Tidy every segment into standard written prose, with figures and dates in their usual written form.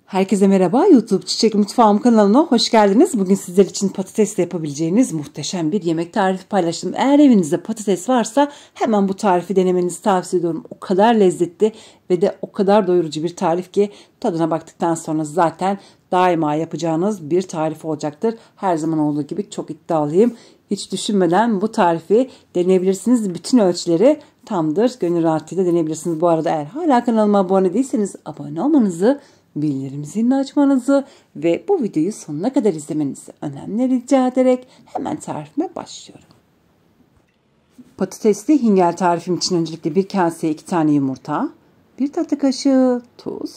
Herkese merhaba, YouTube Çiçek Mutfağım kanalına hoş geldiniz. Bugün sizler için patatesle yapabileceğiniz muhteşem bir yemek tarifi paylaştım. Eğer evinizde patates varsa hemen bu tarifi denemenizi tavsiye ediyorum. O kadar lezzetli ve de o kadar doyurucu bir tarif ki tadına baktıktan sonra zaten daima yapacağınız bir tarif olacaktır. Her zaman olduğu gibi çok iddialıyım. Hiç düşünmeden bu tarifi deneyebilirsiniz. Bütün ölçüleri tamdır. Gönül rahatlığıyla deneyebilirsiniz. Bu arada eğer hala kanalıma abone değilseniz abone olmanızı, bildirim zilini açmanızı ve bu videoyu sonuna kadar izlemenizi önemli rica ederek hemen tarifime başlıyorum. Patatesli hingel tarifim için öncelikle bir kaseye 2 tane yumurta, 1 tatlı kaşığı tuz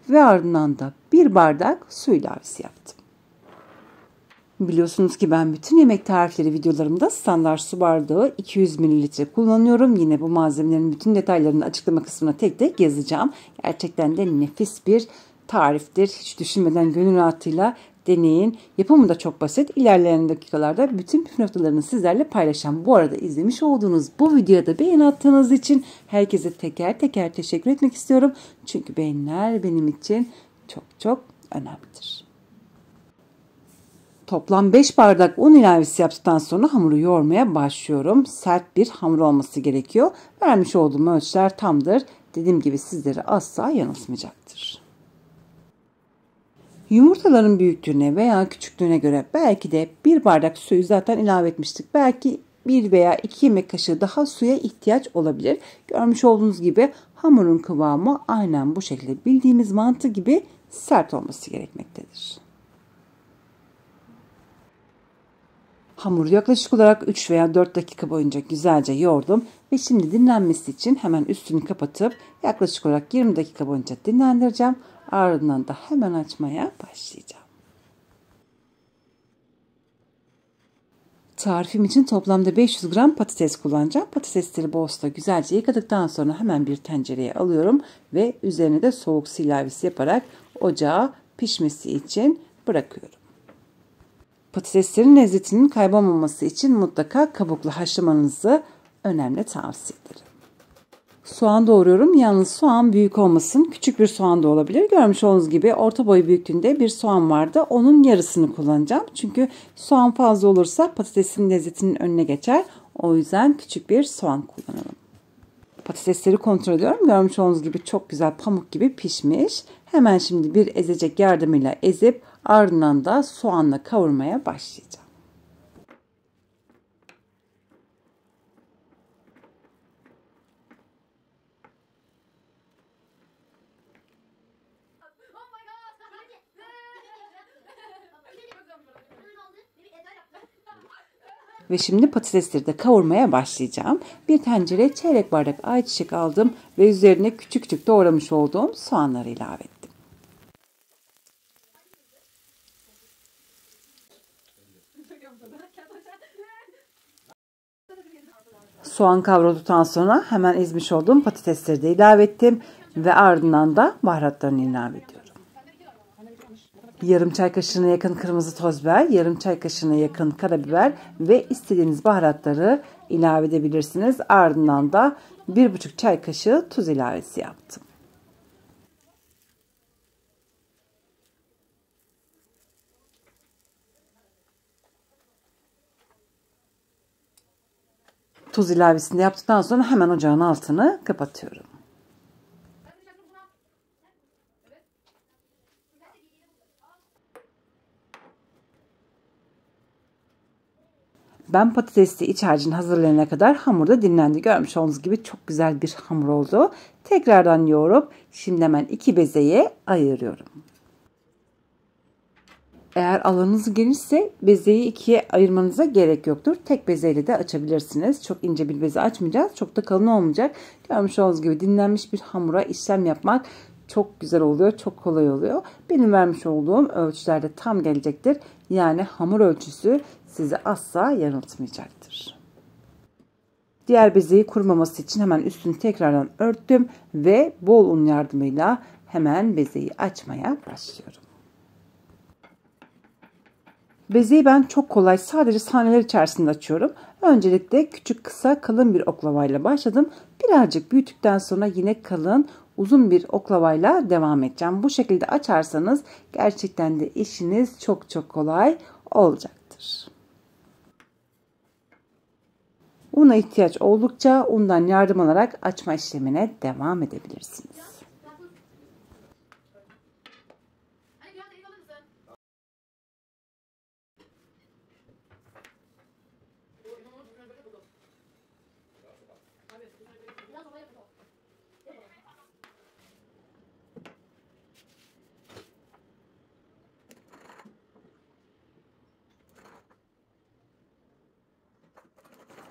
ve ardından da 1 bardak su ilavesi yaptım. Biliyorsunuz ki ben bütün yemek tarifleri videolarımda standart su bardağı 200 ml kullanıyorum. Yine bu malzemelerin bütün detaylarını açıklama kısmına tek tek yazacağım. Gerçekten de nefis bir tariftir. Hiç düşünmeden gönül rahatlığıyla deneyin. Yapımı da çok basit. İlerleyen dakikalarda bütün püf noktalarını sizlerle paylaşacağım. Bu arada izlemiş olduğunuz bu videoya da beğeni attığınız için herkese teker teker teşekkür etmek istiyorum. Çünkü beğeniler benim için çok önemlidir. Toplam 5 bardak un ilavesi yaptıktan sonra hamuru yoğurmaya başlıyorum. Sert bir hamur olması gerekiyor. Vermiş olduğum ölçüler tamdır. Dediğim gibi sizleri asla yanıltmayacaktır. Yumurtaların büyüklüğüne veya küçüklüğüne göre belki de 1 bardak suyu zaten ilave etmiştik. Belki 1 veya 2 yemek kaşığı daha suya ihtiyaç olabilir. Görmüş olduğunuz gibi hamurun kıvamı aynen bu şekilde bildiğimiz mantı gibi sert olması gerekmektedir. Hamuru yaklaşık olarak 3 veya 4 dakika boyunca güzelce yoğurdum ve şimdi dinlenmesi için hemen üstünü kapatıp yaklaşık olarak 20 dakika boyunca dinlendireceğim. Ardından da hemen açmaya başlayacağım. Tarifim için toplamda 500 gram patates kullanacağım. Patatesleri bol suda güzelce yıkadıktan sonra hemen bir tencereye alıyorum ve üzerine de soğuk su ilavesi yaparak ocağa pişmesi için bırakıyorum. Patateslerin lezzetinin kaybolmaması için mutlaka kabuklu haşlamanızı önemli tavsiye ederim. Soğan doğruyorum. Yalnız soğan büyük olmasın. Küçük bir soğan da olabilir. Görmüş olduğunuz gibi orta boy büyüklüğünde bir soğan vardı. Onun yarısını kullanacağım. Çünkü soğan fazla olursa patatesin lezzetinin önüne geçer. O yüzden küçük bir soğan kullanalım. Patatesleri kontrol ediyorum. Görmüş olduğunuz gibi çok güzel pamuk gibi pişmiş. Hemen şimdi bir ezecek yardımıyla ezip ardından da soğanla kavurmaya başlayacağım. Ve şimdi patatesleri de kavurmaya başlayacağım. Bir tencereye çeyrek bardak ayçiçek aldım ve üzerine küçük küçük doğramış olduğum soğanları ilave ettim. Soğan kavrulduktan sonra hemen ezmiş olduğum patatesleri de ilave ettim ve ardından da baharatlarını ilave ediyorum. Yarım çay kaşığına yakın kırmızı toz biber, yarım çay kaşığına yakın karabiber ve istediğiniz baharatları ilave edebilirsiniz. Ardından da 1,5 çay kaşığı tuz ilavesi yaptım. Tuz ilavesini yaptıktan sonra hemen ocağın altını kapatıyorum. Ben patatesli iç harcını hazırlayana kadar hamurda dinlendi. Görmüş olduğunuz gibi çok güzel bir hamur oldu. Tekrardan yoğurup şimdi hemen 2 bezeye ayırıyorum. Eğer alanınız genişse bezeyi ikiye ayırmanıza gerek yoktur. Tek bezeyle de açabilirsiniz. Çok ince bir beze açmayacağız. Çok da kalın olmayacak. Görmüş olduğunuz gibi dinlenmiş bir hamura işlem yapmak çok güzel oluyor. Çok kolay oluyor. Benim vermiş olduğum ölçülerde tam gelecektir. Yani hamur ölçüsü sizi asla yanıltmayacaktır. Diğer bezeyi kurumaması için hemen üstünü tekrardan örttüm ve bol un yardımıyla hemen bezeyi açmaya başlıyorum. Bezeyi ben çok kolay sadece saniyeler içerisinde açıyorum. Öncelikle küçük kısa kalın bir oklavayla başladım. Birazcık büyüttükten sonra yine kalın uzun bir oklavayla devam edeceğim. Bu şekilde açarsanız gerçekten de işiniz çok çok kolay olacaktır. Una ihtiyaç oldukça undan yardım alarak açma işlemine devam edebilirsiniz.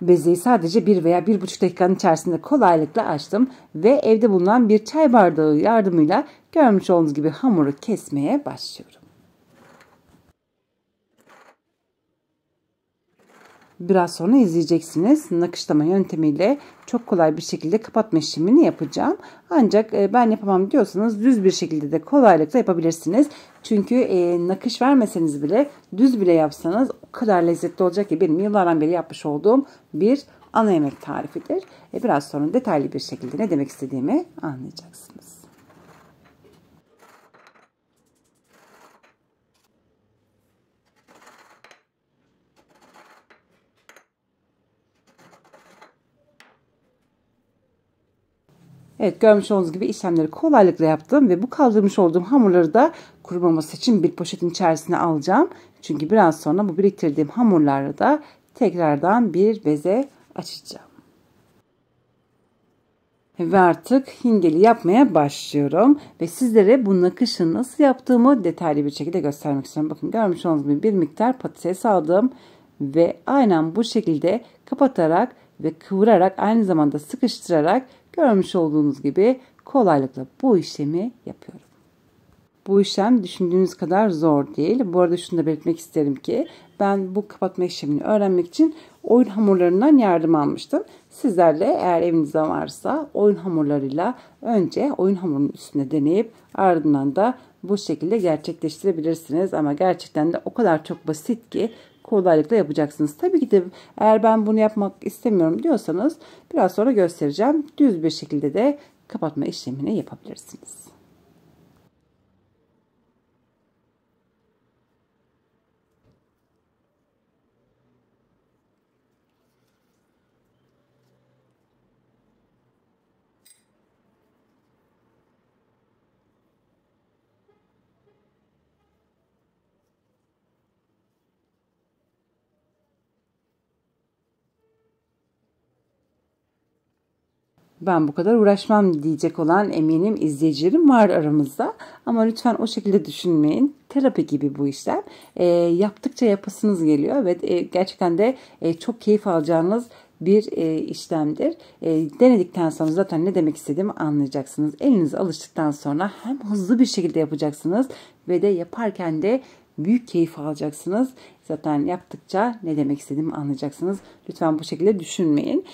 Bezeyi sadece 1 veya 1,5 dakikanın içerisinde kolaylıkla açtım ve evde bulunan bir çay bardağı yardımıyla görmüş olduğunuz gibi hamuru kesmeye başlıyorum. Biraz sonra izleyeceksiniz. Nakışlama yöntemiyle çok kolay bir şekilde kapatma işlemini yapacağım. Ancak ben yapamam diyorsanız düz bir şekilde de kolaylıkla yapabilirsiniz. Çünkü nakış vermeseniz bile düz bile yapsanız o kadar lezzetli olacak ki benim yıllardan beri yapmış olduğum bir ana yemek tarifidir. Biraz sonra detaylı bir şekilde ne demek istediğimi anlayacaksınız. Evet, görmüş olduğunuz gibi işlemleri kolaylıkla yaptım ve bu kaldırmış olduğum hamurları da kurumaması için bir poşetin içerisine alacağım. Çünkü biraz sonra bu biriktirdiğim hamurlarla da tekrardan bir beze açacağım. Ve artık hingeli yapmaya başlıyorum. Ve sizlere bu nakışı nasıl yaptığımı detaylı bir şekilde göstermek istiyorum. Bakın görmüş olduğunuz gibi bir miktar patates aldım. Ve aynen bu şekilde kapatarak ve kıvırarak aynı zamanda sıkıştırarak görmüş olduğunuz gibi kolaylıkla bu işlemi yapıyorum. Bu işlem düşündüğünüz kadar zor değil. Bu arada şunu da belirtmek isterim ki ben bu kapatma işlemini öğrenmek için oyun hamurlarından yardım almıştım. Sizler de eğer evinizde varsa oyun hamurlarıyla önce oyun hamurunun üstüne deneyip ardından da bu şekilde gerçekleştirebilirsiniz. Ama gerçekten de o kadar çok basit ki kolaylıkla yapacaksınız. Tabii ki de eğer ben bunu yapmak istemiyorum diyorsanız biraz sonra göstereceğim. Düz bir şekilde de kapatma işlemini yapabilirsiniz. Ben bu kadar uğraşmam diyecek olan eminim izleyicilerim var aramızda. Ama lütfen o şekilde düşünmeyin. Terapi gibi bu işler. Yaptıkça yapasınız geliyor ve gerçekten de çok keyif alacağınız bir işlemdir. Denedikten sonra zaten ne demek istediğimi anlayacaksınız. Elinize alıştıktan sonra hem hızlı bir şekilde yapacaksınız ve de yaparken de büyük keyif alacaksınız. Zaten yaptıkça ne demek istediğimi anlayacaksınız. Lütfen bu şekilde düşünmeyin.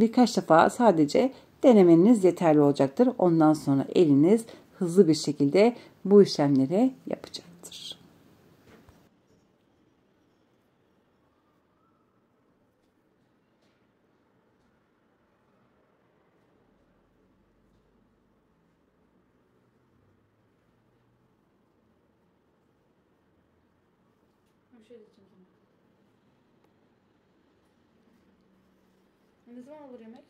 Birkaç defa sadece denemeniz yeterli olacaktır. Ondan sonra eliniz hızlı bir şekilde bu işlemleri yapacaktır. Ne zaman olur yemek?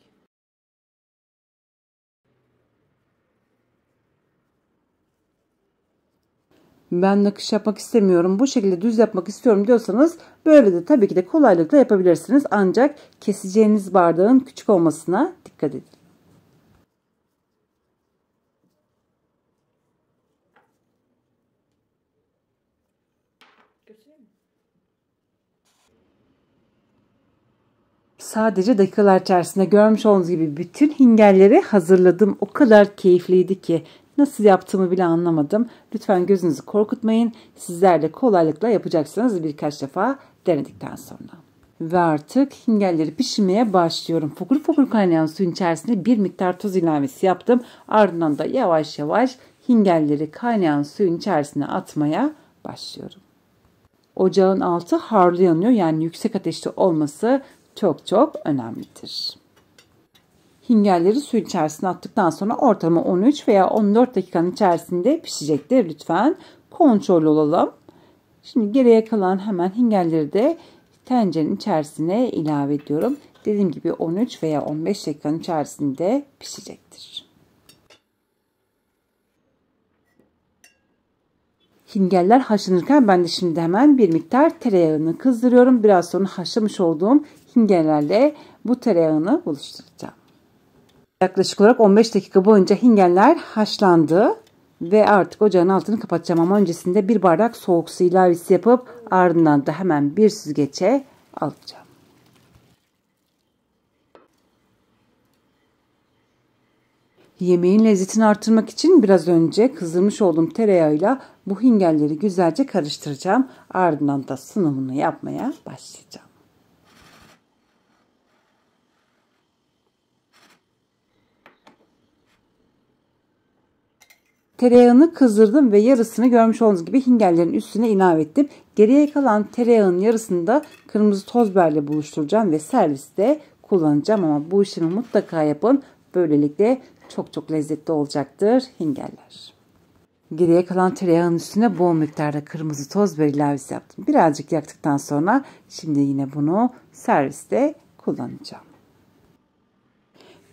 Ben nakış yapmak istemiyorum, bu şekilde düz yapmak istiyorum diyorsanız böyle de tabii ki de kolaylıkla yapabilirsiniz. Ancak keseceğiniz bardağın küçük olmasına dikkat edin. Götüreyim mi? Sadece dakikalar içerisinde görmüş olduğunuz gibi bütün hingelleri hazırladım. O kadar keyifliydi ki nasıl yaptığımı bile anlamadım. Lütfen gözünüzü korkutmayın. Sizler de kolaylıkla yapacaksınız birkaç defa denedikten sonra. Ve artık hingelleri pişirmeye başlıyorum. Fokur fokur kaynayan suyun içerisine bir miktar tuz ilavesi yaptım. Ardından da yavaş yavaş hingelleri kaynayan suyun içerisine atmaya başlıyorum. Ocağın altı harlı yanıyor, yani yüksek ateşte olması çok çok önemlidir. Hingelleri suyun içerisine attıktan sonra ortalama 13 veya 14 dakikanın içerisinde pişecektir. Lütfen kontrollü olalım. Şimdi geriye kalan hemen hingelleri de tencerenin içerisine ilave ediyorum. Dediğim gibi 13 veya 15 dakikanın içerisinde pişecektir. Hingeller haşlanırken ben de şimdi hemen bir miktar tereyağını kızdırıyorum. Biraz sonra haşlamış olduğum hingellerle bu tereyağını buluşturacağım. Yaklaşık olarak 15 dakika boyunca hingeller haşlandı ve artık ocağın altını kapatacağım ama öncesinde bir bardak soğuk su ilavesi yapıp ardından da hemen bir süzgece alacağım. Yemeğin lezzetini artırmak için biraz önce kızdırmış olduğum tereyağıyla bu hingelleri güzelce karıştıracağım. Ardından da sunumunu yapmaya başlayacağım. Tereyağını kızdırdım ve yarısını görmüş olduğunuz gibi hingellerin üstüne ilave ettim. Geriye kalan tereyağının yarısını da kırmızı toz biberle buluşturacağım ve serviste kullanacağım ama bu işlemi mutlaka yapın. Böylelikle çok lezzetli olacaktır hingeller. Geriye kalan tereyağının üstüne bol miktarda kırmızı toz biber ilavesi yaptım. Birazcık yaktıktan sonra şimdi yine bunu serviste kullanacağım.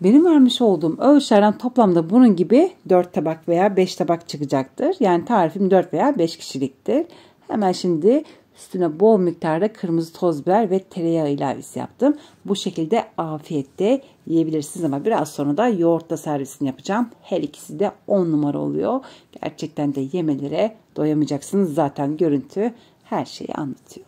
Benim vermiş olduğum ölçülerden toplamda bunun gibi 4 tabak veya 5 tabak çıkacaktır. Yani tarifim 4 veya 5 kişiliktir. Hemen şimdi üstüne bol miktarda kırmızı toz biber ve tereyağı ilavesi yaptım. Bu şekilde afiyetle yiyebilirsiniz ama biraz sonra da yoğurtla servisini yapacağım. Her ikisi de 10 numara oluyor. Gerçekten de yemelere doyamayacaksınız. Zaten görüntü her şeyi anlatıyor.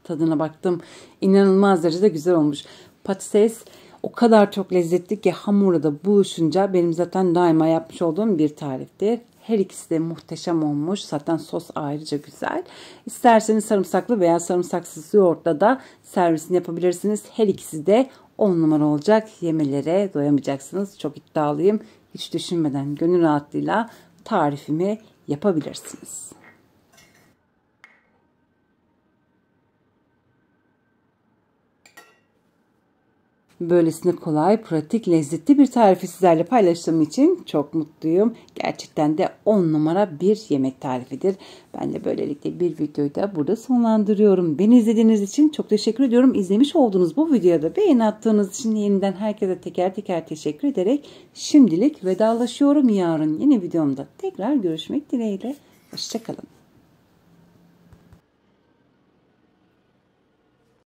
Tadına baktım. İnanılmaz derecede güzel olmuş. Patates o kadar çok lezzetli ki hamurla da buluşunca benim zaten daima yapmış olduğum bir tariftir. Her ikisi de muhteşem olmuş. Zaten sos ayrıca güzel. İsterseniz sarımsaklı veya sarımsaksız yoğurtla da servisini yapabilirsiniz. Her ikisi de 10 numara olacak. Yemelere doyamayacaksınız. Çok iddialıyım. Hiç düşünmeden gönül rahatlığıyla tarifimi yapabilirsiniz. Böylesine kolay, pratik, lezzetli bir tarifi sizlerle paylaştığım için çok mutluyum. Gerçekten de 10 numara bir yemek tarifidir. Ben de böylelikle bir videoyu da burada sonlandırıyorum. Beni izlediğiniz için çok teşekkür ediyorum. İzlemiş olduğunuz bu videoda beğeni attığınız için yeniden herkese teker teker teşekkür ederek şimdilik vedalaşıyorum. Yarın yeni videomda tekrar görüşmek dileğiyle. Hoşça kalın.